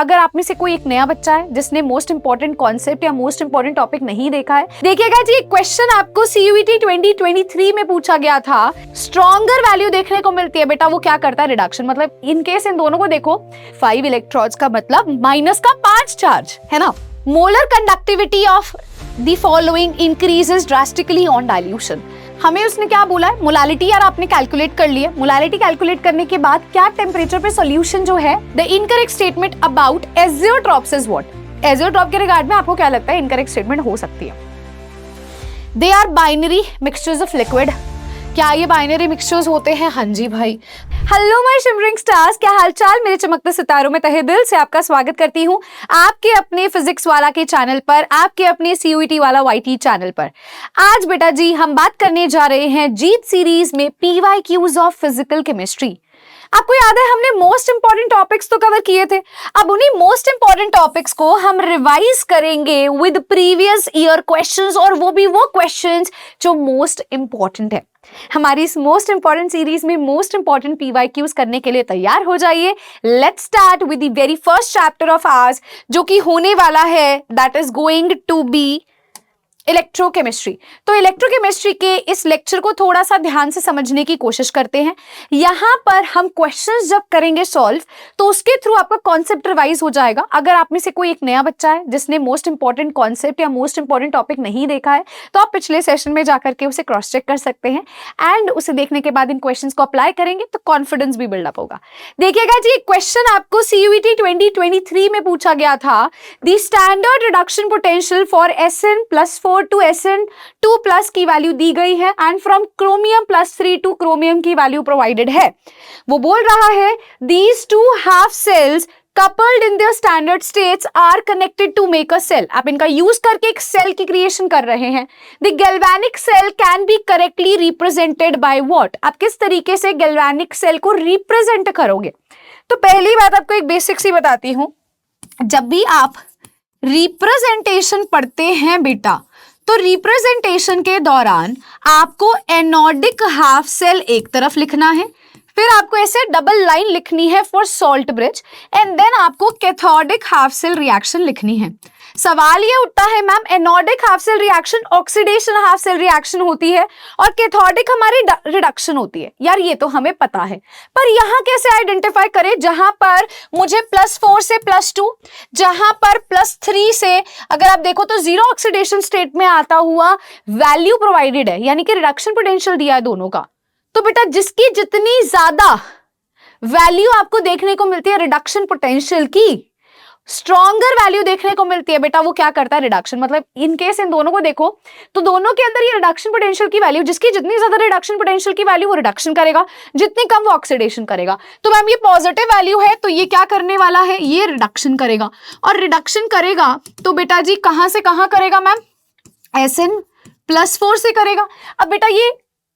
अगर आप में से कोई एक नया बच्चा है जिसने मोस्ट इंपॉर्टेंट कॉन्सेप्ट या मोस्ट इंपॉर्टेंट टॉपिक नहीं देखा है, देखिएगा जी, क्वेश्चन आपको CUET 2023 में पूछा गया था। स्ट्रॉन्गर वैल्यू देखने को मिलती है बेटा, वो क्या करता है? रिडक्शन। मतलब इन केस इन दोनों को देखो, 5 इलेक्ट्रॉन्स का मतलब माइनस का 5 चार्ज है ना। Molar conductivity of the following increases drastically on dilution. हमें उसने क्या बोला है? मोलालिटी यार आपने कैलकुलेट कर लिया। मोलालिटी कैलकुलेट करने के बाद क्या टेम्परेचर पे सॉल्यूशन जो है, the incorrect statement about azeotropes is what? Azeotrope के रिगार्ड में आपको क्या लगता है इनकरेक्ट स्टेटमेंट हो सकती है? They are binary mixtures of liquid. क्या ये बाइनरी मिक्सचर्स होते हैं? हाँ जी भाई। हेलो माय शिमरिंग स्टार्स, क्या हालचाल? मेरे चमकते सितारों में तहे दिल से आपका स्वागत करती हूँ आपके अपने फिजिक्स वाला के चैनल पर, आपके अपने CUET वाला YT चैनल पर। आज बेटा जी हम बात करने जा रहे हैं जीत सीरीज में PYQs ऑफ फिजिकल केमिस्ट्री। आपको याद है हमने मोस्ट इंपॉर्टेंट टॉपिक्स तो कवर किए थे, अब उन्हीं मोस्ट इंपॉर्टेंट टॉपिक्स को हम रिवाइज करेंगे विद प्रीवियस ईयर क्वेश्चंस, और वो भी वो क्वेश्चंस जो मोस्ट इंपॉर्टेंट है। हमारी इस मोस्ट इंपॉर्टेंट सीरीज में मोस्ट इंपॉर्टेंट PYQs करने के लिए तैयार हो जाइए। Let's start with the very first chapter of ours, जो कि होने वाला है, that is going to be electrochemistry. तो इलेक्ट्रोकेमिस्ट्री के इस लेक्चर को थोड़ा सा ध्यान से समझने की कोशिश करते हैं। यहाँ पर हम क्वेश्चंस जब करेंगे सॉल्व, तो उसके थ्रू आपका कॉन्सेप्ट रिवाइज हो जाएगा। अगर आप में से कोई एक नया बच्चा है जिसने मोस्ट इंपॉर्टेंट कॉन्सेप्ट या मोस्ट इंपॉर्टेंट टॉपिक नहीं देखा है, तो आप पिछले सेशन में जाकर के उसे क्रॉस चेक कर सकते हैं, एंड उसे देखने के बाद इन क्वेश्चंस को अप्लाई करेंगे तो कॉन्फिडेंस भी बिल्डअप होगा। देखिएगा जी, क्वेश्चन आपको CUET 2023 में पूछा गया था। The standard reduction potential for SN+4 to SN2+ की वैल्यू दी गई है, and from chromium to chromium की वैल्यू प्रोवाइडेड है। वो बोल रहा है these two half cells coupled in their standard states are connected to make a cell। आप इनका यूज करके एक सेल की क्रिएशन कर रहे हैं। The galvanic cell can be correctly represented by what? आप किस तरीके से गैल्वेनिक सेल को रिप्रेजेंट करोगे? तो पहली बात आपको एक बेसिक सी बताती हूं, जब भी आप रिप्रेजेंटेशन पढ़ते हैं बेटा, तो रिप्रेजेंटेशन के दौरान आपको एनोडिक हाफ सेल एक तरफ लिखना है, फिर आपको ऐसे डबल लाइन लिखनी है for salt bridge, and then आपको कैथोडिक हाफ सेल रिएक्शन लिखनी है। सवाल ये उठता है ma'am, anodic half cell reaction oxidation half cell reaction होती है और कैथोडिक हमारी रिडक्शन होती है। यार ये तो हमें पता है, पर यहाँ कैसे आइडेंटिफाई करें? जहां पर मुझे +4 से +2, जहां पर +3 से अगर आप देखो तो जीरो ऑक्सीडेशन स्टेट में आता हुआ वैल्यू प्रोवाइडेड है, यानी कि रिडक्शन पोटेंशियल दिया है दोनों का। तो बेटा जिसकी जितनी ज्यादा वैल्यू आपको देखने को मिलती है रिडक्शन पोटेंशियल की, स्ट्रॉन्गर वैल्यू देखने को मिलती है बेटा, वो क्या करता है? रिडक्शन। मतलब इन केस इन दोनों को देखो तो दोनों के अंदर ये रिडक्शन पोटेंशियल की वैल्यू, जिसकी जितनी ज्यादा रिडक्शन पोटेंशियल की वैल्यू वो रिडक्शन करेगा, जितनी कम वो ऑक्सीडेशन करेगा। तो मैम ये पॉजिटिव वैल्यू है, तो ये क्या करने वाला है? ये रिडक्शन करेगा, और रिडक्शन करेगा तो बेटा जी कहां से कहां करेगा मैम? SN+4 से करेगा। अब बेटा ये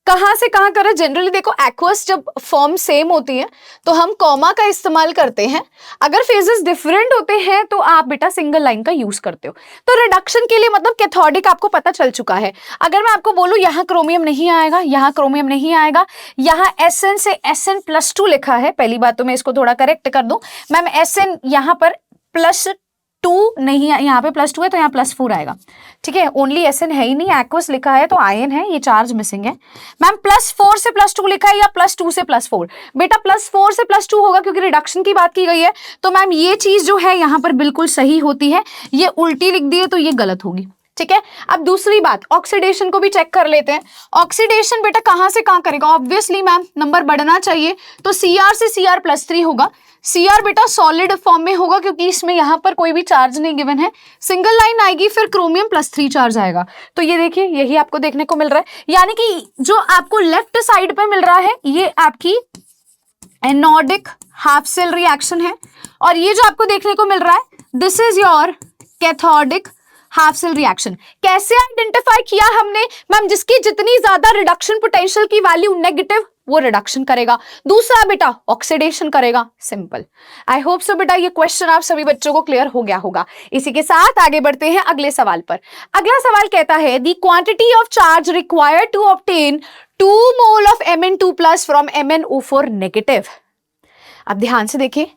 कहां से कहां करे? जनरली देखो एक्वस जब फॉर्म सेम होती है तो हम कॉमा का इस्तेमाल करते हैं, अगर फेजेस डिफरेंट होते हैं तो आप बेटा सिंगल लाइन का यूज करते हो। तो रिडक्शन के लिए मतलब कैथोडिक आपको पता चल चुका है। अगर मैं आपको बोलूं यहाँ क्रोमियम नहीं आएगा, यहाँ क्रोमियम नहीं आएगा, यहाँ SN से SN+2 लिखा है, पहली बात तो मैं इसको थोड़ा करेक्ट कर दूं मैम, SN यहाँ पर +2 नहीं है, यहाँ पे +2 है तो यहाँ +4 आएगा, ठीक है। ओनली SN है ही नहीं, एक्वस लिखा है तो आयन है, ये चार्ज मिसिंग है। मैम +4 से +2 लिखा है या +2 से +4? बेटा +4 से +2 होगा क्योंकि रिडक्शन की बात की गई है, तो मैम ये चीज जो है यहाँ पर बिल्कुल सही होती है। ये उल्टी लिख दी है तो ये गलत होगी, ठीक है। अब दूसरी बात, ऑक्सीडेशन को भी चेक कर लेते हैं। ऑक्सीडेशन बेटा कहां से कहां करेगा? ऑब्वियसली मैम नंबर बढ़ना चाहिए, तो Cr से Cr+3 होगा। Cr बेटा सॉलिड फॉर्म में होगा क्योंकि इसमें यहां पर कोई भी चार्ज नहीं गिवन है, सिंगल लाइन आएगी, फिर क्रोमियम +3 चार्ज आएगा। तो ये देखिए यही आपको देखने को मिल रहा है, यानी कि जो आपको लेफ्ट साइड पे मिल रहा है ये आपकी एनोडिक हाफ सेल रिएक्शन है, और ये जो आपको देखने को मिल रहा है this is your cathodic half cell reaction. कैसे आइडेंटिफाई किया हमने मैम? जिसकी जितनी ज्यादा रिडक्शन पोटेंशियल की वैल्यू नेगेटिव वो रिडक्शन करेगा, दूसरा बेटा ऑक्सीडेशन करेगा। सिंपल। आई होप सो बेटा ये क्वेश्चन आप सभी बच्चों को क्लियर हो गया होगा। इसी के साथ आगे बढ़ते हैं अगले सवाल पर। अगला सवाल कहता है the quantity of charge required to obtain 2 mole of Mn2+ from MnO4 negative. अब ध्यान से देखिए,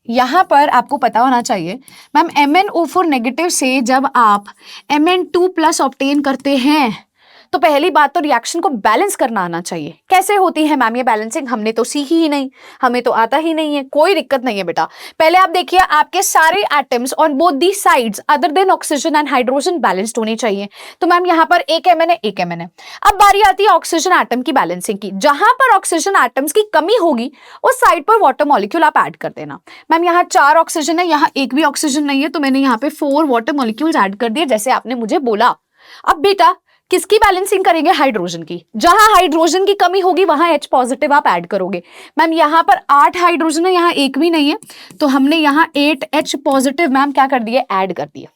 यहाँ पर आपको पता होना चाहिए मैम MnO4 नेगेटिव से जब आप Mn2 प्लस ऑब्टेन करते हैं तो पहली बात तो रिएक्शन को बैलेंस करना आना चाहिए। कैसे होती है मैम ये बैलेंसिंग, हमने तो सीखी ही नहीं, हमें तो आता ही नहीं है। कोई दिक्कत नहीं है बेटा, पहले आप देखिए आपके सारे atoms on both the sides other than oxygen and hydrogen balanced होने चाहिए। तो मैम यहाँ पर एक Mn है, एक Mn है। अब बारी आती है ऑक्सीजन एटम की बैलेंसिंग की। जहां पर ऑक्सीजन एटम्स की कमी होगी उस साइड पर वाटर मॉलिक्यूल आप ऐड कर देना। मैम यहाँ 4 ऑक्सीजन है, यहाँ एक भी ऑक्सीजन नहीं है, तो मैंने यहाँ पे 4 वाटर मॉलिक्यूल्स ऐड कर दिए जैसे आपने मुझे बोला। अब बेटा किसकी बैलेंसिंग करेंगे, हाइड्रोजन की। जहां हाइड्रोजन की कमी होगी वहां H पॉजिटिव आप ऐड करोगे। मैम यहाँ पर 8 हाइड्रोजन है, यहाँ एक भी नहीं है, तो हमने यहाँ 8 H पॉजिटिव मैम क्या कर दिए, ऐड कर दिए।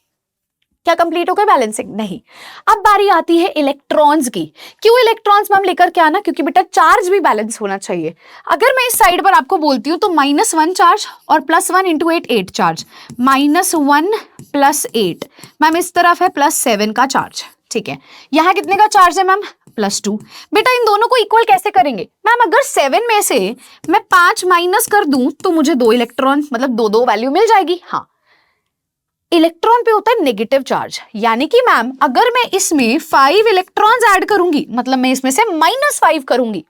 क्या कंप्लीट हो गया बैलेंसिंग? नहीं। अब बारी आती है इलेक्ट्रॉन्स की। क्यों इलेक्ट्रॉन्स मैम लेकर के आना, क्योंकि बेटा चार्ज भी बैलेंस होना चाहिए। अगर मैं इस साइड पर आपको बोलती हूँ तो -1 चार्ज और +1 × 8 8 चार्ज, -1 + 8 मैम इस तरफ है +7 का चार्ज, ठीक है। यहाँ कितने का चार्ज है मैम, +2। बेटा इन दोनों को इक्वल कैसे करेंगे मैम, अगर 7 में से मैं 5 माइनस कर दूं तो मुझे 2 इलेक्ट्रॉन मतलब 2 वैल्यू मिल जाएगी। हाँ, इलेक्ट्रॉन पे होता है नेगेटिव चार्ज, यानी कि मैम अगर मैं इसमें 5 इलेक्ट्रॉन्स ऐड करूंगी मतलब मैं इसमें से -5 करूंगी,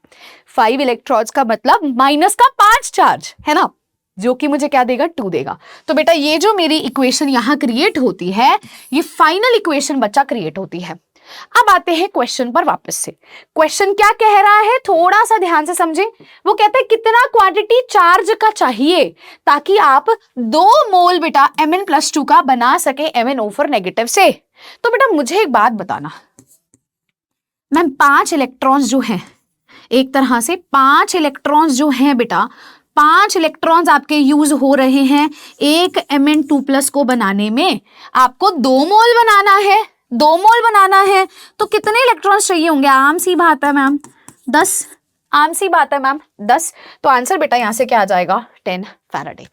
5 इलेक्ट्रॉन्स का मतलब माइनस का 5 चार्ज है ना, जो कि मुझे क्या देगा, 2 देगा। तो बेटा ये जो मेरी इक्वेशन यहां क्रिएट होती है ये फाइनल इक्वेशन बच्चा क्रिएट होती है। अब आते हैं क्वेश्चन पर वापस से। क्वेश्चन क्या कह रहा है, थोड़ा सा ध्यान से समझें। वो कहते हैं कितना क्वांटिटी चार्ज का चाहिए ताकि आप 2 मोल बेटा Mn+2 का बना सके MnO4 नेगेटिव से। तो बेटा मुझे एक बात बताना मैम, 5 इलेक्ट्रॉन्स जो हैं, एक तरह से 5 इलेक्ट्रॉन्स जो हैं बेटा, 5 इलेक्ट्रॉन्स आपके यूज हो रहे हैं एक Mn2+ को बनाने में। आपको 2 मोल बनाना है, 2 मोल बनाना है तो कितने इलेक्ट्रॉन्स चाहिए होंगे, आम सी बात है मैम 10, आम सी बात है मैम 10। तो आंसर बेटा यहां से क्या आ जाएगा, 10 फैराडे।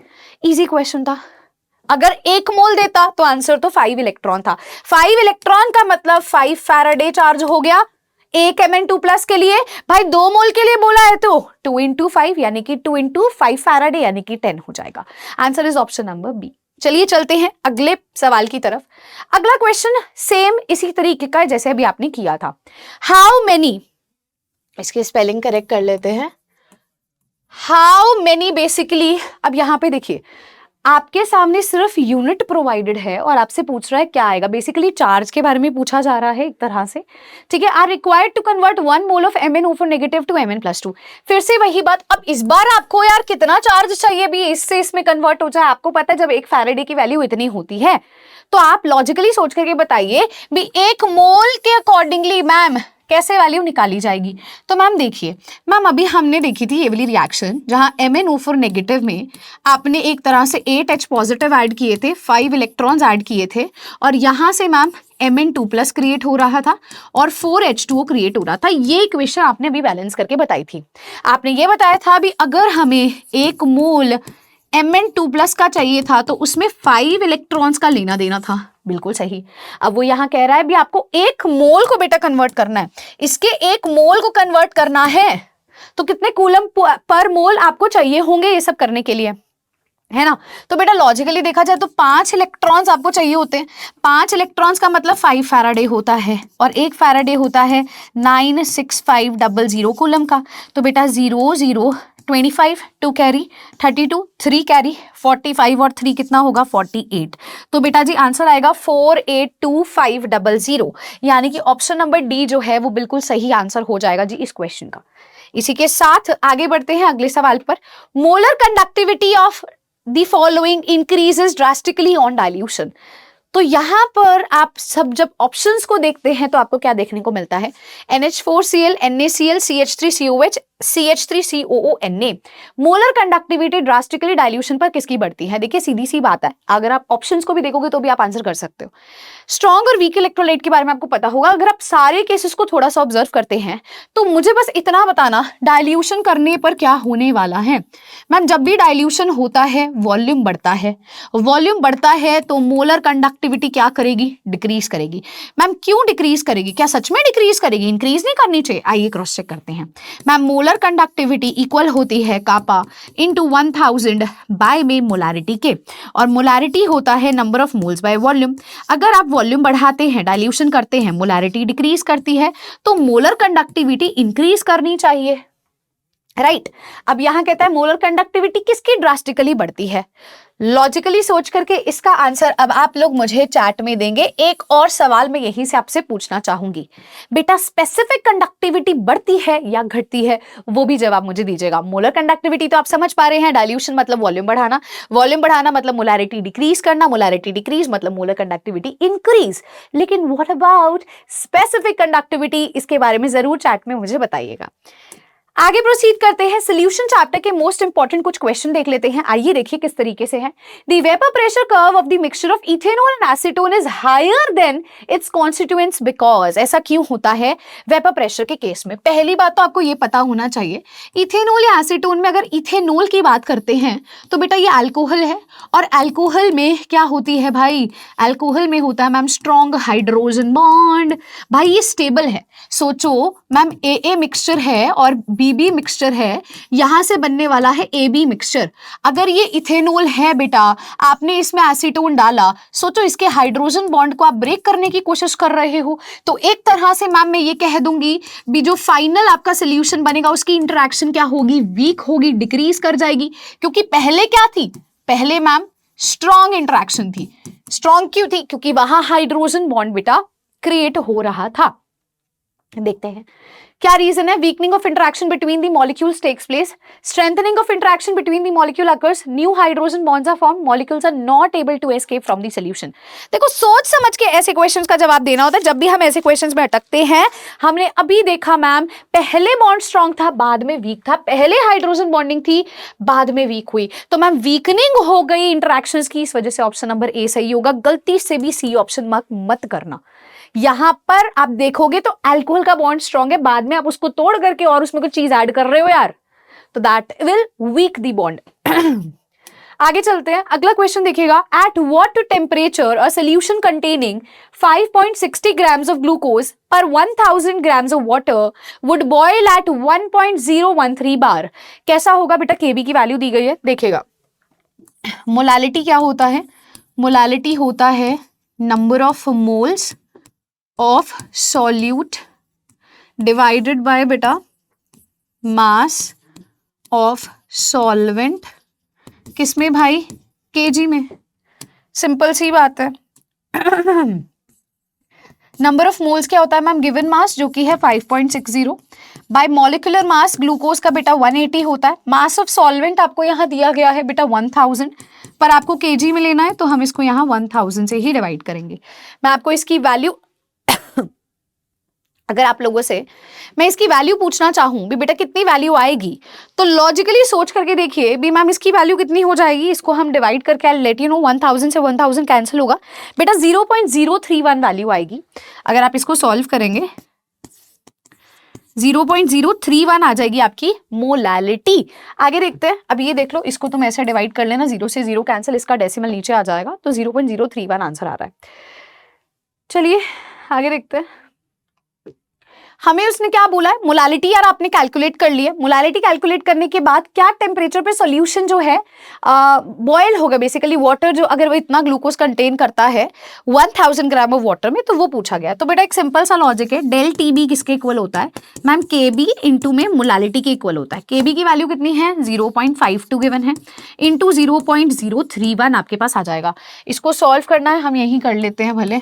इजी क्वेश्चन था। अगर 1 मोल देता तो आंसर तो 5 इलेक्ट्रॉन था। 5 इलेक्ट्रॉन का मतलब 5 फैराडे चार्ज हो गया एक Mn2+ के लिए। भाई 2 मोल के लिए बोला है तो 2 × 5 यानी कि 2 × 5 फैराडे यानी कि 10 हो जाएगा। Answer is option number B. चलिए चलते हैं अगले सवाल की तरफ। अगला क्वेश्चन सेम इसी तरीके का है जैसे अभी आपने किया था। हाउ मेनी, इसकी स्पेलिंग करेक्ट कर लेते हैं, हाउ मेनी बेसिकली। अब यहां पे देखिए आपके सामने सिर्फ यूनिट प्रोवाइडेड है और आपसे पूछ रहा है क्या आएगा, बेसिकली चार्ज के बारे में पूछा जा रहा है एक तरह से, ठीक है। Are required to convert 1 mole of MnO4 negative to Mn+2। फिर से वही बात, अब इस बार आपको यार कितना चार्ज चाहिए भी इससे इसमें कन्वर्ट हो जाए। आपको पता है जब एक फैराडे की वैल्यू इतनी होती है तो आप लॉजिकली सोच करके बताइए भी 1 मोल के अकॉर्डिंगली मैम कैसे वैल्यू निकाली जाएगी। तो मैम देखिए, मैम अभी हमने देखी थी ये वाली रिएक्शन जहां MnO4 नेगेटिव में आपने एक तरह से 8 H पॉजिटिव ऐड किए थे, 5 इलेक्ट्रॉन्स ऐड किए थे और यहां से मैम Mn2+ क्रिएट हो रहा था और 4 H2O क्रिएट हो रहा था। ये इक्वेशन आपने अभी बैलेंस करके बताई थी। आपने ये बताया था भी अगर हमें 1 मोल Mn2+ का चाहिए था तो उसमें 5 इलेक्ट्रॉन्स का लेना देना था। बिल्कुल सही। अब वो यहाँ कह रहा है भी आपको 1 मोल को बेटा कन्वर्ट करना है, इसके 1 मोल को कन्वर्ट करना है तो कितने कूलम पर मोल आपको चाहिए होंगे ये सब करने के लिए, है ना। तो बेटा लॉजिकली देखा जाए तो 5 इलेक्ट्रॉन्स आपको चाहिए होते हैं। 5 इलेक्ट्रॉन्स का मतलब 5 फैराडे होता है और 1 फैराडे होता है 96500 कूलम का। तो बेटा 0 0 25 2 कैरी 32 3 कैरी 45 और 3 कितना होगा 48। तो बेटा जी आंसर आएगा 482500, यानी कि ऑप्शन नंबर डी जो है वो बिल्कुल सही आंसर हो जाएगा जी इस क्वेश्चन का। इसी के साथ आगे बढ़ते हैं अगले सवाल पर। Molar conductivity of the following increases drastically on dilution. तो यहां पर आप सब जब ऑप्शंस को देखते हैं तो आपको क्या देखने को मिलता है, NH4Cl, NaCl, CH3COH, CH3COO, Na। Molar conductivity drastically dilution पर किसकी बढ़ती है? देखिए सीधी सी बात है, अगर आप ऑप्शंस को भी देखोगे तो भी आप आंसर कर सकते हो। स्ट्रॉन्ग और वीक इलेक्ट्रोलाइट के बारे में आपको पता होगा। अगर आप सारे केसेस को थोड़ा सा ऑब्जर्व करते हैं तो मुझे बस इतना बताना डाइल्यूशन करने पर क्या होने वाला है। मैम जब भी डाइल्यूशन होता है वॉल्यूम बढ़ता है, वॉल्यूम बढ़ता है तो मोलर कंडक्टिविटी क्या करेगी? डिक्रीज करेगी। मैम क्यों डिक्रीज करेगी? क्या सच में डिक्रीज करेगी? इंक्रीज नहीं करनी चाहिए। आइए क्रॉस चेक करते हैं। Ma'am molar molar conductivity equal होती है कापा इंटू 1000 बाय में मोलारिटी के, और मोलारिटी होता है number of moles by volume. अगर आप वॉल्यूम बढ़ाते हैं, डाइल्यूशन करते हैं, मोलारिटी डिक्रीज करती है, तो मोलर कंडक्टिविटी इंक्रीज करनी चाहिए, राइट। अब यहां कहता है मोलर कंडक्टिविटी किसकी ड्रास्टिकली बढ़ती है। लॉजिकली सोच करके इसका आंसर अब आप लोग मुझे चैट में देंगे। एक और सवाल मैं यहीं से आपसे पूछना चाहूंगी, बेटा स्पेसिफिक कंडक्टिविटी बढ़ती है या घटती है, वो भी जवाब मुझे दीजिएगा। मोलर कंडक्टिविटी तो आप समझ पा रहे हैं, डाइल्यूशन मतलब वॉल्यूम बढ़ाना, वॉल्यूम बढ़ाना मतलब मोलारिटी डिक्रीज करना, मोलारिटी डिक्रीज मतलब मोलर कंडक्टिविटी इंक्रीज। लेकिन व्हाट अबाउट स्पेसिफिक कंडक्टिविटी, इसके बारे में जरूर चैट में मुझे बताइएगा। आगे प्रोसीड करते हैं, सॉल्यूशन चैप्टर के मोस्ट इंपॉर्टेंट कुछ क्वेश्चन देख लेते हैं। आइए देखिए किस तरीके से है। The vapour pressure curve of the mixture of ethanol and acetone is higher than its constituents because, ऐसा क्यों होता है वेपर प्रेशर के केस में। पहली बात तो आपको ये पता होना चाहिए, इथेनॉल या एसीटोन में अगर इथेनॉल की बात करते हैं तो बेटा ये अल्कोहल है, और अल्कोहल में क्या होती है भाई, अल्कोहल में होता है मैम स्ट्रॉन्ग हाइड्रोजन बॉन्ड। भाई ये स्टेबल है, सोचो मैम ए मिक्सचर है और बी मिक्सचर है, यहां से बनने वाला है ए बी मिक्सचर। अगर ये इथेनॉल है बेटा, आपने इसमें एसीटोन डाला, सोचो इसके हाइड्रोजन बॉन्ड को आप ब्रेक करने की कोशिश कर रहे हो, तो एक तरह से मैम मैं ये कह दूंगी भी जो फाइनल आपका सोल्यूशन बनेगा उसकी इंटरेक्शन क्या होगी, वीक होगी, डिक्रीज कर जाएगी। क्योंकि पहले क्या थी, पहले मैम स्ट्रॉन्ग इंटरेक्शन थी। स्ट्रॉन्ग क्यों थी, क्योंकि वहां हाइड्रोजन बॉन्ड बेटा क्रिएट हो रहा था। देखते हैं क्या रीजन है। Weakening of interaction between the molecules takes place, strengthening of interaction between the molecule occurs, new hydrogen bonds are formed, molecules are not able to escape from the solution. देखो सोच समझ के ऐसे क्वेश्चंस का जवाब देना होता है। जब भी हम ऐसे क्वेश्चंस में अटकते हैं, हमने अभी देखा मैम पहले बॉन्ड स्ट्रॉन्ग था बाद में वीक था, पहले हाइड्रोजन बॉन्डिंग थी बाद में वीक हुई, तो मैम वीकनिंग हो गई इंटरेक्शंस की, इस वजह से ऑप्शन नंबर ए सही होगा। गलती से भी सी ऑप्शन मार्क मत करना। यहां पर आप देखोगे तो अल्कोहल का बॉन्ड स्ट्रॉन्ग है, बाद में आप उसको तोड़ करके और उसमें कुछ चीज ऐड कर रहे हो यार, तो that will weak the bond. आगे चलते हैं, अगला क्वेश्चन देखिएगा। At what temperature a solution containing 5.60 grams of glucose per 1000 grams of water would boil at 1.013 bar। कैसा होगा बेटा, केबी की वैल्यू दी गई है, देखिएगा। मोलालिटी क्या होता है, मोलालिटी होता है number of moles of solute divided by बेटा मास ऑफ सॉल्वेंट, किसमें भाई, केजी में। सिंपल सी बात है। नंबर ऑफ मोल्स क्या होता है मैम, गिवन मास जो कि है 5.60 बाय मॉलिक्यूलर मास, ग्लूकोज का बेटा 180 होता है। मास ऑफ सॉल्वेंट आपको यहाँ दिया गया है बेटा 1000, पर आपको केजी में लेना है तो हम इसको यहाँ 1000 से ही डिवाइड करेंगे। मैं आपको इसकी वैल्यू अगर आप लोगों से मैं इसकी वैल्यू पूछना चाहूं भी बेटा कितनी वैल्यू आएगी, तो लॉजिकली सोच करके देखिए भी मैम इसकी वैल्यू कितनी हो जाएगी। इसको हम डिवाइड करके लेट यू नो 1000 से 1000 कैंसिल होगा बेटा, 0.031 वैल्यू आएगी। अगर आप इसको सॉल्व करेंगे 0.031 आ जाएगी आपकी मोलालिटी। आगे देखते हैं, अब ये देख लो, इसको तुम ऐसे डिवाइड कर लेना, 0 से 0 कैंसिल, इसका डेसिमल नीचे आ जाएगा, तो 0.031 आंसर आ रहा है। चलिए आगे देखते हैं, हमें उसने क्या बोला है, मोलालिटी यार आपने कैलकुलेट कर लिया। मोलालिटी कैलकुलेट करने के बाद क्या टेम्परेचर पे सॉल्यूशन जो है बॉयल होगा, बेसिकली वाटर जो अगर वो इतना ग्लूकोज कंटेन करता है 1000 ग्राम ऑफ वाटर में, तो वो पूछा गया। तो बेटा एक सिंपल सा लॉजिक है, डेल टी बी किसके इक्वल होता है मैम, के बी इंटू में मोलालिटी के इक्वल होता है। के बी की वैल्यू कितनी है 0.52 गिवन है, इंटू 0.031 आपके पास आ जाएगा। इसको सॉल्व करना है, हम यही कर लेते हैं भले।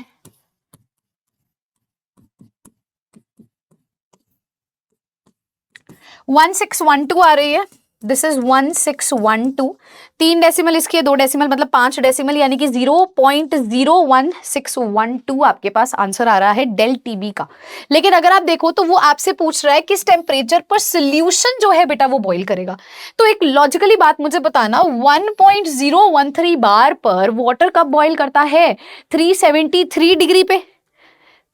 1612 आ रही है, दिस इज 1612। 3 डेसिमल इसकी है, 2 डेसिमल मतलब 5 डेसिमल, यानी कि 0.01612 आपके पास आंसर आ रहा है डेल टीबी का। लेकिन अगर आप देखो तो वो आपसे पूछ रहा है किस टेम्परेचर पर सोल्यूशन जो है बेटा वो बॉईल करेगा। तो एक लॉजिकली बात मुझे बताना, 1.013 बार पर वाटर कब बॉईल करता है, 373 डिग्री पे,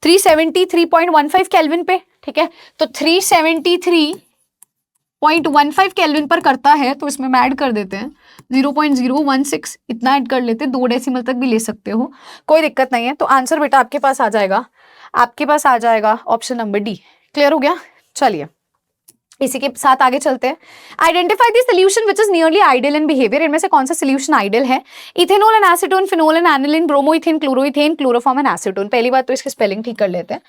373.15 केल्विन पे, ठीक है। तो 373.15 केल्विन पर करता है, तो इसमें हम ऐड कर देते हैं 0.016, इतना ऐड कर लेते हैं, 2 डेसिमल तक भी ले सकते हो, कोई दिक्कत नहीं है। तो आंसर बेटा आपके पास आ जाएगा, आपके पास आ जाएगा ऑप्शन नंबर डी। क्लियर हो गया। चलिए इसी के साथ आगे चलते हैं। Identify the solution which is nearly ideal in behaviour. इनमें से कौन सा सोल्यूशन आइडियल है? Ethanol and acetone, phenol and aniline, bromoethane, chloroethane, chloroform and acetone. पहली बात तो इसकी स्पेलिंग ठीक कर लेते हैं।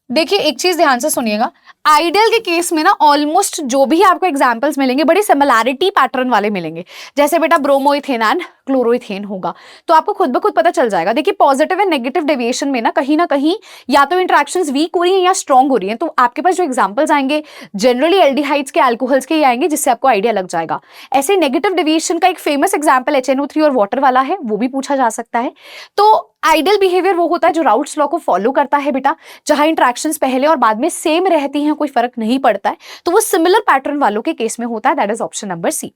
देखिए एक चीज ध्यान से सुनिएगा, आइडियल के केस में ना ऑलमोस्ट जो भी आपको एग्जांपल्स मिलेंगे बड़ी सिमिलैरिटी पैटर्न वाले मिलेंगे। जैसे बेटा ब्रोमोइथेन एंड क्लोरोइथेन होगा, तो आपको खुद ब खुद पता चल जाएगा। देखिए पॉजिटिव एंड नेगेटिव डेविएशन में ना कहीं या तो इंटरेक्शंस वीक हो रही हैं या स्ट्रॉन्ग हो रही हैं। तो आपके पास जो एग्जांपल्स आएंगे जनरली एल्डिहाइड्स के, अल्कोहल्स के ही आएंगे, जिससे आपको आइडिया लग जाएगा। ऐसे नेगेटिव डेविएशन का एक फेमस एग्जाम्पल HNO3 और वाटर वाला है, वो भी पूछा जा सकता है। तो आइडियल बिहेवियर वो होता है जो राउट्स लॉ को फॉलो करता है बेटा, जहां इंटरेक्शंस पहले और बाद में सेम रहती हैं, कोई फर्क नहीं पड़ता है, तो वो सिमिलर पैटर्न वालों के केस में होता है। That is option number C.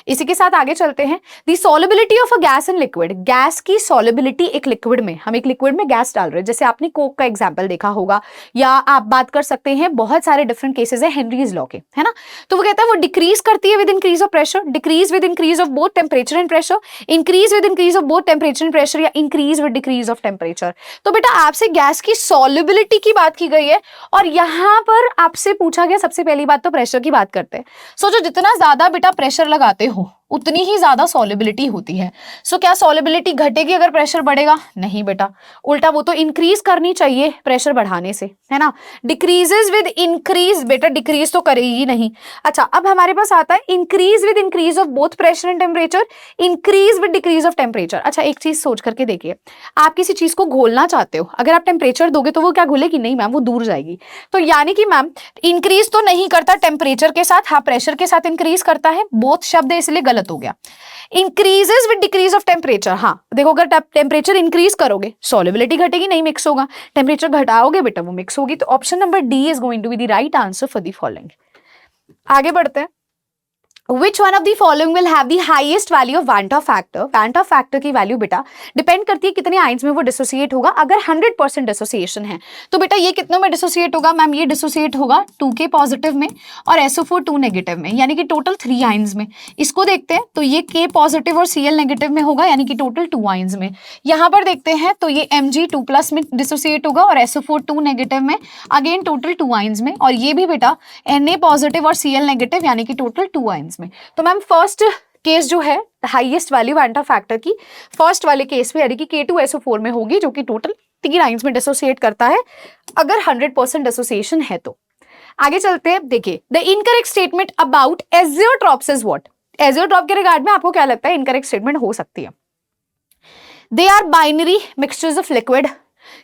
इसी के साथ आगे चलते हैं। The solubility of a gas in liquid. Gas की सॉल्युबिलिटी एक लिक्विड में, हम एक लिक्विड में गैस डाल रहे हैं, जैसे आपने कोक का एग्जाम्पल देखा होगा, या आप बात कर सकते हैं बहुत सारे डिफरेंट केसेस है हेनरीज लॉ के, है ना। तो वो कहता है वो डिक्रीज करती है with increase of pressure, decrease with increase of both temperature and pressure, increase with increase of both temperature and pressure, या increase with decrease of temperature. तो बेटा आपसे गैस की सॉल्युबिलिटी की बात की गई है और यहां पर आपसे पूछा गया, सबसे पहली बात तो प्रेशर की बात करते हैं। सोचो जितना ज्यादा बेटा प्रेशर लगाते हो उतनी ही ज्यादा सॉल्युबिलिटी होती है। सो क्या सॉल्युबिलिटी घटेगी अगर प्रेशर बढ़ेगा? नहीं बेटा, उल्टा वो तो इंक्रीज करनी चाहिए प्रेशर बढ़ाने से, है ना। डिक्रीजेस विद इंक्रीज, बेटा डिक्रीज तो करेगी नहीं। अच्छा अब हमारे पास आता है increase with increase of both pressure and temperature, increase with decrease of temperature. अच्छा एक चीज सोच करके देखिए, आप किसी चीज को घोलना चाहते हो, अगर आप टेम्परेचर दोगे तो वो क्या घुलेगी? नहीं मैम, वो दूर जाएगी। तो यानी कि मैम इंक्रीज तो नहीं करता टेम्परेचर के साथ, हाँ प्रेशर के साथ इंक्रीज करता है। बोथ शब्द है इसलिए गलत हो गया। Increases with decrease of temperature, हाँ देखो अगर टेम्परेचर इंक्रीज करोगे सॉल्युबिलिटी घटेगी, नहीं मिक्स होगा। टेम्परेचर घटाओगे बेटा वो मिक्स होगी। तो option number D is going to be the right answer for the following. आगे बढ़ते हैं। Which one of the following will have the highest value of Van't Hoff factor? Van't Hoff factor की value बेटा depend करती है कितने ions में वो डिसोसिएट होगा। अगर 100% डिसोसिएशन है तो बेटा ये कितनों में डिसोसिएट होगा? मैम ये डिसोसिएट होगा 2K पॉजिटिव में और SO4 2 नेगेटिव में, यानी कि टोटल 3 आइंस में। इसको देखते हैं तो ये K पॉजिटिव और Cl नेगेटिव में होगा, यानी कि टोटल 2 आइंस में। यहाँ पर देखते हैं तो ये Mg 2+ में डिसोसिएट होगा और SO4 2 नेगेटिव में, अगेन टोटल 2 आइंस में। और ये भी बेटा Na पॉजिटिव और Cl नेगेटिव, यानी कि टोटल 2 आइंस में। तो मैम फर्स्ट केस जो है highest value Van't Hoff factor की फर्स्ट वाले केस में, यानी कि K2SO4 में होगी, जो कि टोटल 3 आइंस में डिसोसिएट करता है अगर 100% डिसोसिएशन है तो। आगे चलते हैं। देखिए the incorrect statement about azeotropes is what? Azeotrope के रिगार्ड में आपको क्या लगता है इनकरेक्ट स्टेटमेंट हो सकती है? They are binary mixtures of liquid.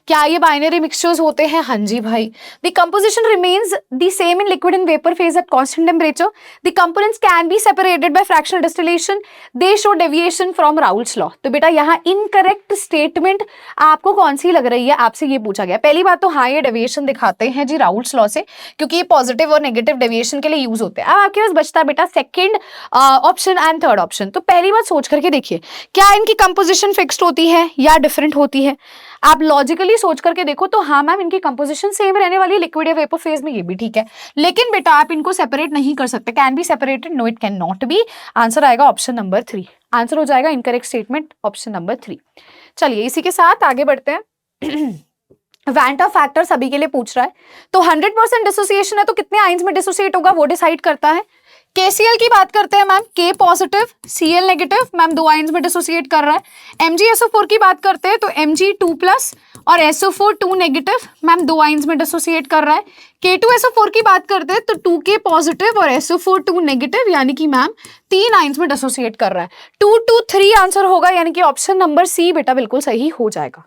क्या ये बाइनरी मिक्सचर्स होते हैं? हाँ जी भाई। The composition remains the same in liquid and vapour phase at constant temperature. The components can be separated by fractional distillation. They show deviation from Raoult's law. तो बेटा यहाँ इनकरेक्ट स्टेटमेंट आपको कौन सी लग रही है? आपसे ये पूछा गया। पहली बात तो हाँ ये डेविएशन दिखाते हैं जी राउल्ट्स लॉ से, क्योंकि ये पॉजिटिव और नेगेटिव डेविएशन के लिए यूज होते हैं। अब आपके पास बचता है बेटा second option and third option. तो पहली बात सोच करके देखिए, क्या इनकी कंपोजिशन फिक्स्ड होती है या डिफरेंट होती है? आप लॉजिकली सोच करके देखो तो हाँ मैम इनकी कंपोजिशन सेम रहने वाली है लिक्विड या वेपर फेज में, ये भी ठीक है। लेकिन बेटा आप इनको सेपरेट नहीं कर सकते। Can be separated? No it can not be. Answer आएगा ऑप्शन नंबर 3। आंसर हो जाएगा इनकरेक्ट स्टेटमेंट ऑप्शन नंबर 3। चलिए इसी के साथ आगे बढ़ते हैं। Van't Hoff फैक्टर सभी के लिए पूछ रहा है, तो 100% डिसोसिएशन है तो कितने आइंस में डिसोसिएट होगा वो डिसाइड करता है। KCl की बात करते हैं ma'am, K positive Cl negative, ma'am 2 ions में डिसोसिएट कर रहा है। MgSO4 की बात करते हैं तो Mg 2+ और SO4 2 नेगेटिव, मैम 2 आइंस में डिसोसिएट कर रहा है। K2SO4 की बात करते हैं तो 2K पॉजिटिव और SO4 2 नेगेटिव, यानी कि मैम 3 आइंस में डिसोसिएट कर रहा है। 2 2 3 आंसर होगा, यानी कि ऑप्शन नंबर सी बेटा बिल्कुल सही हो जाएगा।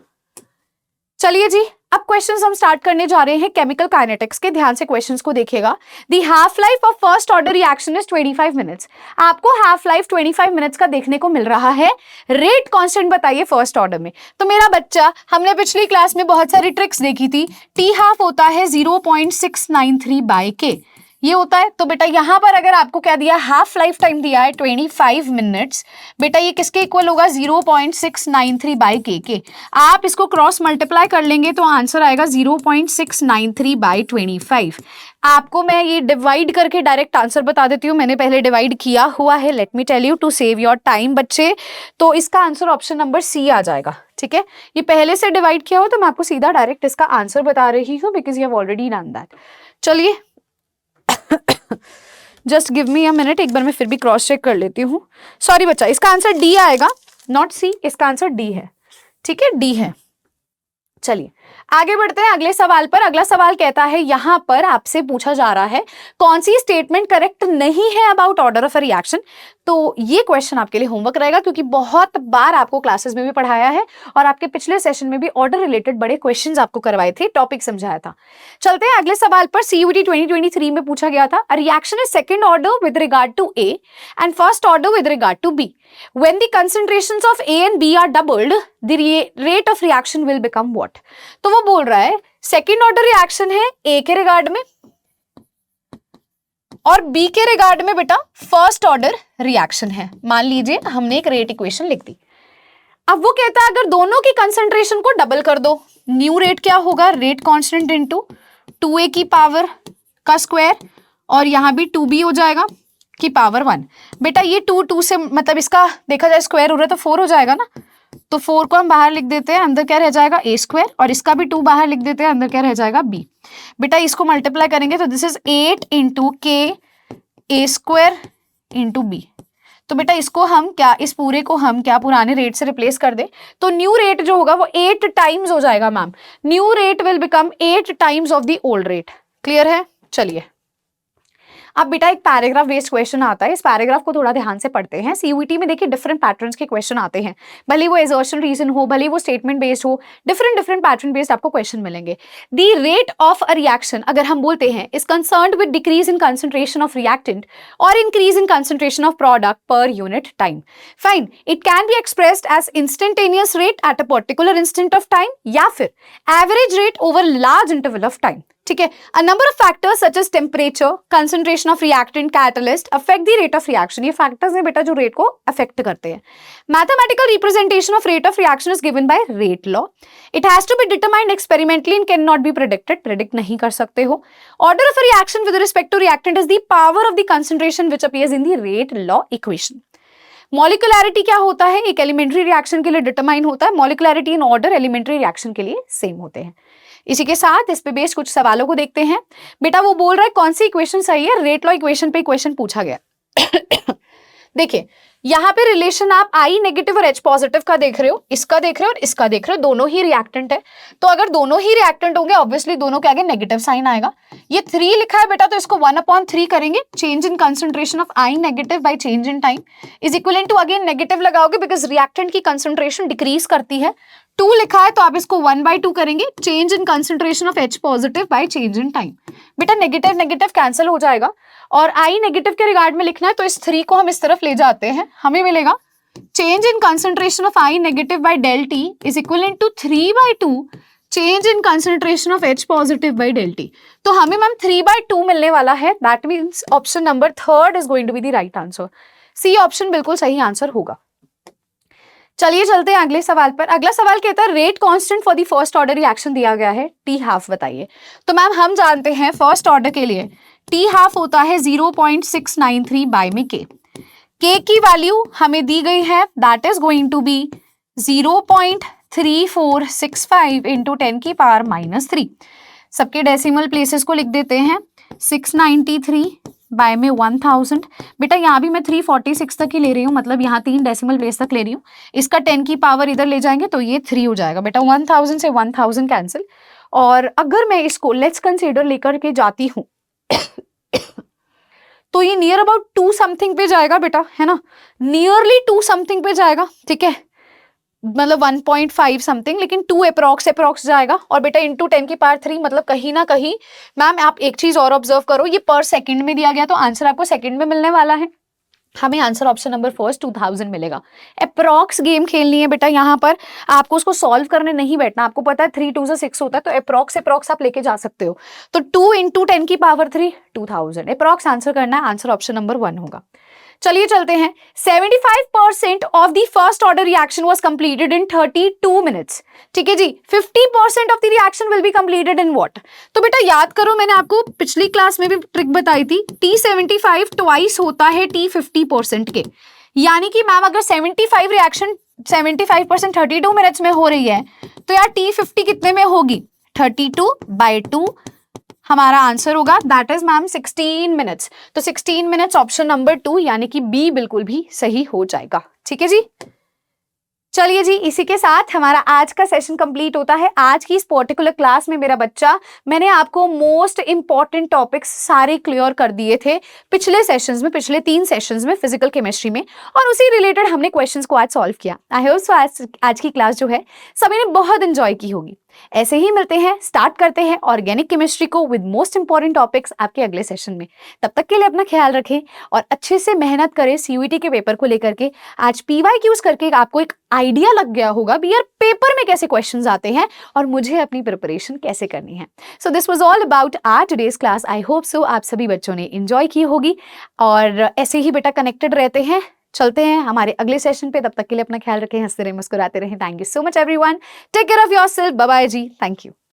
चलिए जी अब क्वेश्चंस हम स्टार्ट करने जा रहे हैं केमिकल काइनेटिक्स के। ध्यान से क्वेश्चंस को देखिएगा। The half life of first order reaction is 25 minutes. आपको हाफ लाइफ 25 मिनट्स का देखने को मिल रहा है। रेट कांस्टेंट बताइए फर्स्ट ऑर्डर में। तो मेरा बच्चा, हमने पिछली क्लास में बहुत सारी ट्रिक्स देखी थी। टी हाफ होता है 0.693/K, ये होता है। तो बेटा यहाँ पर अगर आपको क्या दिया, हाफ लाइफ टाइम दिया है 25 मिनट्स, बेटा ये किसके इक्वल होगा? 0.693/K के। आप इसको क्रॉस मल्टीप्लाई कर लेंगे तो आंसर आएगा 0.693/25। आपको मैं ये डिवाइड करके डायरेक्ट आंसर बता देती हूँ, मैंने पहले डिवाइड किया हुआ है। Let me tell you to save your time बच्चे। तो इसका आंसर ऑप्शन नंबर सी आ जाएगा, ठीक है। ये पहले से डिवाइड किया हो तो मैं आपको सीधा डायरेक्ट इसका आंसर बता रही हूँ, because you have already done that. चलिए just give me a minute, एक बार मैं फिर भी क्रॉस चेक कर लेती हूँ। सॉरी बच्चा, इसका आंसर डी आएगा, नॉट सी, इसका आंसर डी है। ठीक है, डी है। चलिए आगे बढ़ते हैं अगले सवाल पर। अगला सवाल कहता है, यहां पर आपसे पूछा जा रहा है कौन सी स्टेटमेंट करेक्ट नहीं है about order of a reaction. तो ये क्वेश्चन आपके लिए होमवर्क रहेगा, क्योंकि बहुत बार आपको क्लासेस में भी पढ़ाया है और आपके पिछले सेशन में भी ऑर्डर रिलेटेड बड़े क्वेश्चंस आपको करवाए थे, टॉपिक समझाया था। चलते हैं अगले सवाल पर। सीयूईटी 2023 में पूछा गया था, a reaction is second order with regard to A and first order with regard to B. When the concentrations of A and B are doubled, the rate of reaction will become what? तो वो बोल रहा है second order reaction है A के regard में और B के रिगार्ड में बेटा फर्स्ट ऑर्डर रिएक्शन है। मान लीजिए हमने एक रेट इक्वेशन लिख दी। अब वो कहता है अगर दोनों की कंसंट्रेशन को डबल कर दो, न्यू रेट क्या होगा, रेट कांस्टेंट इनटू 2A की पावर का स्क्वायर और यहां भी 2B हो जाएगा की पावर 1। बेटा ये 2 से मतलब इसका देखा जाए स्क्वायर हो रहा है तो 4 हो जाएगा ना, तो 4 को हम बाहर लिख देते हैं, अंदर क्या रह जाएगा a स्क्वायर, और इसका भी 2 बाहर लिख देते हैं, अंदर क्या रह जाएगा b। बेटा इसको मल्टीप्लाई करेंगे तो दिस इज 8 इंटू के a स्क्वायर इंटू बी। तो बेटा इसको हम क्या, इस पूरे को हम क्या पुराने रेट से रिप्लेस कर दे तो न्यू रेट जो होगा वो 8 टाइम्स हो जाएगा ma'am. New rate will become 8 times of the old rate. Clear है? चलिए अब बेटा एक पैराग्राफ बेस्ड क्वेश्चन आता है, इस पैराग्राफ को थोड़ा ध्यान से पढ़ते हैं। सीयूईटी में देखिए डिफरेंट पैटर्न्स के क्वेश्चन आते हैं, भले वो एजर्शन रीजन हो, भले वो स्टेटमेंट बेस्ड हो, डिफरेंट पैटर्न बेस्ड आपको क्वेश्चन मिलेंगे। The rate of a reaction अगर हम बोलते हैं is concerned with decrease in concentration of reactant और increase in concentration of product per unit time. Fine, it can be expressed as instantaneous rate at a particular instant of time या फिर average rate over large interval of time. ठीक है, a number of factors such as temperature, concentration of reactant, catalyst affect the rate of reaction. ये factors हैं बेटा जो rate को affect करते हैं। Mathematical representation of rate of reaction is given by rate law. It has to be determined experimentally and can not be predicted, predict नहीं कर सकते हो। Order of reaction with respect to reactant is the power of the concentration which appears in the rate law equation. Molecularity क्या होता है, एक elementary reaction के लिए डिटरमाइन होता है, मॉलिक्युलैरिटी इन ऑर्डर एलिमेंट्री रिएक्शन के लिए सेम होते हैं। इसी के साथ इस पे बेस्ड कुछ सवालों को देखते हैं। बेटा वो बोल रहा है कौन सी इक्वेशन सही है, रेट लॉ इक्वेशन पे क्वेश्चन पूछा गया। देखिए यहाँ पे रिलेशन आप I नेगेटिव और H पॉजिटिव का देख रहे हो, इसका देख रहे हो और इसका देख रहे हो, दोनों ही रिएक्टेंट है। तो अगर दोनों ही रिएक्टेंट होंगे ऑब्वियसली दोनों के आगे नेगेटिव साइन आएगा। ये 3 लिखा है बेटा तो इसको 1/3 करेंगे, change in concentration of I negative by change in time is equal to again negative लगाओगे बिकॉज रिएक्टेंट की कंसंट्रेशन डिक्रीज करती है। 2 लिखा है तो आप इसको 1/2 करेंगे, change in concentration of H positive bye change in time. बेटा नेगेटिव नेगेटिव कैंसिल हो जाएगा और I नेगेटिव के रिगार्ड में लिखना है तो इस 3 को हम इस तरफ ले जाते हैं, हमें मिलेगा change in concentration of I negative by del T is equal to 3/2 change in concentration of H positive by del T। तो हमें मैम 3/2 मिलने वाला है, that means option number 3 is going to be the right answer. C option बिल्कुल सही answer होगा। चलिए चलते हैं अगले सवाल पर। अगला सवाल कहता है rate constant for the first order reaction दिया गया है T हाफ बताइए। तो मैम हम जानते हैं फर्स्ट ऑर्डर के लिए T हाफ होता है 0.693 बाय में K। K की वैल्यू हमें दी गई है that is going to be 0.3465 into 10 की पावर -3। सबके डेसिमल प्लेसेस को लिख देते हैं, 693 बाय में 1000। बेटा यहाँ भी मैं 346 तक ही ले रही हूँ, मतलब यहाँ 3 डेसिमल प्लेस तक ले रही हूँ। इसका 10 की पावर इधर ले जाएंगे तो ये 3 हो जाएगा। बेटा 1000 से 1000 कैंसिल, और अगर मैं इसको लेट्स कंसीडर लेकर के जाती हूँ तो ये नियर अबाउट 2 समथिंग पे जाएगा बेटा, है ना, नियरली 2 समथिंग पे जाएगा। ठीक है, मतलब 1.5 समथिंग, लेकिन 2 अप्रॉक्स जाएगा। और बेटा इंटू 10 की पावर 3 मतलब कहीं ना कहीं मैम आप एक चीज और ऑब्जर्व करो, ये पर सेकंड में दिया गया तो आंसर आपको सेकंड में मिलने वाला है। हमें आंसर ऑप्शन नंबर फर्स्ट 2000 मिलेगा। अप्रॉक्स गेम खेलनी है बेटा, यहाँ पर आपको उसको सॉल्व करने नहीं बैठना। आपको पता है 3 2 से 6 होता है तो अप्रॉक्स आप लेके जा सकते हो। तो 2 इंटू 10 की पावर 3 2000 अप्रॉक्स आंसर करना है, आंसर ऑप्शन नंबर 1 होगा। चलिए चलते हैं। 75% of the first order reaction was completed in 32 minutes. ठीक है जी, 50% of the reaction will be completed in what. तो बेटा याद करो, मैंने आपको पिछली क्लास में भी ट्रिक बताई थी, T75 ट्वाइस होता है T50% के। यानी कि मैम अगर 75 रिएक्शन 75% 32 मिनट्स में हो रही है तो यार T50 कितने में होगी, 32/2 हमारा आंसर होगा दैट इज मैम 16 मिनट्स। तो 16 मिनट्स ऑप्शन नंबर 2 यानी कि बी बिल्कुल भी सही हो जाएगा। ठीक है जी, चलिए जी, इसी के साथ हमारा आज का सेशन कंप्लीट होता है। आज की इस पर्टिकुलर क्लास में मेरा बच्चा, मैंने आपको मोस्ट इंपॉर्टेंट टॉपिक्स सारे क्लियर कर दिए थे पिछले सेशंस में, पिछले 3 सेशंस में फिजिकल केमिस्ट्री में, और उसी रिलेटेड हमने क्वेश्चंस को आज सॉल्व किया। आई होप सो आज की क्लास जो है सभी ने बहुत एंजॉय की होगी। ऐसे ही मिलते हैं, स्टार्ट करते हैं ऑर्गेनिक केमिस्ट्री को विद मोस्ट इंपॉर्टेंट टॉपिक्स आपके अगले सेशन में। तब तक के लिए अपना ख्याल रखें और अच्छे से मेहनत करें सीयूईटी के पेपर को लेकर के। आज पीवाईक्यूज करके आपको एक आइडिया लग गया होगा भी यार पेपर में कैसे क्वेश्चंस आते हैं और मुझे अपनी प्रिपरेशन कैसे करनी है। So this was all about our today's class. I hope so आप सभी बच्चों ने एंजॉय की होगी और ऐसे ही बेटा कनेक्टेड रहते हैं। चलते हैं हमारे अगले सेशन पे, तब तक के लिए अपना ख्याल रखें, हंसते रहें, मुस्कुराते रहें। Thank you so much everyone, take care of yourself, bye bye जी, थैंक यू।